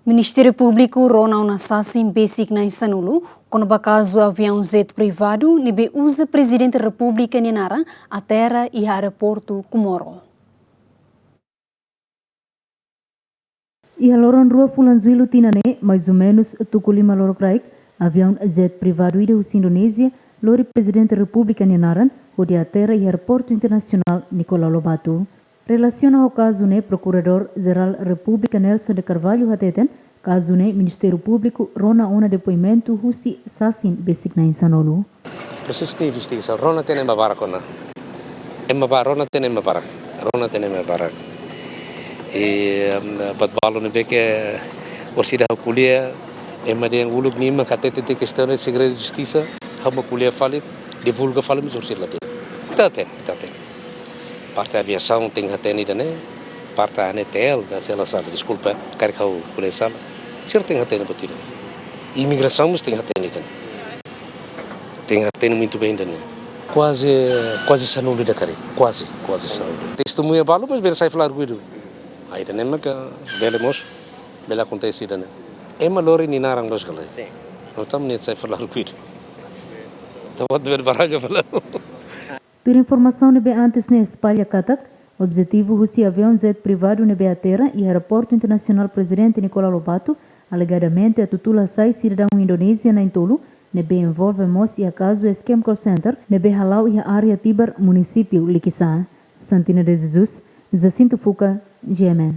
Ministériu Públiku rona una sasin besik nain-10, konaba kazu Aviaun Jet Privadu nebe usa Prezidente Repúblika naran aterra e Aeroportu Comoro. E a loron rua fulanzuilo tinane, mais ou menos tukulima lorokraik, Aviaun Jet Privadu ida us Indonésia, lori Prezidente Repúblika naran, o de aterra e Aeroportu Internacional Nicolau Lobato. Relaciona ao caso ne Procurador-Geral República Nelson de Carvalho hateten, caso ne Ministério Públiku rona una depoimento husi sasin besik nain-10. Proses de investigação, rona tem uma baracona, rona tem uma barak, rona tem uma barak. E batbalo ne que orsida kuliah, de nguluk nima katete de questão de segredo de justiça, hama kuliah fale, divulga fale mas orsida lá dentro. Tá tem. Parte da aviação tem até ainda, né? Parte da nain-10 da sala, desculpa, carregar o sala. Certo tem até na batida. Imigração mas tem até ainda. Tem até muito bem ainda, né? Quase sanuli da cara, quase sanuli. Testemunha balo mas bela sai falar guido. Aí também mas bela moço, bela acontece ainda, né? É malori ni naran dos galera. Sim. Não estamos nem sai falar guido. Tá muito bem baraga falar. Por informação nebe antes ne espalha katak, objetivo husi Aviaun Jet Privadu nebe aterra e Aeroportu Internacional Presidente Nicolau Lobato, alegadamente a tutula sai cidadão Indonésia nain-10, nebe envolve mos e a caso esquema call center, nebe halau e a área Tibar, município Liquissá. Santina de Jesus, Jacinto Fuca, GMN.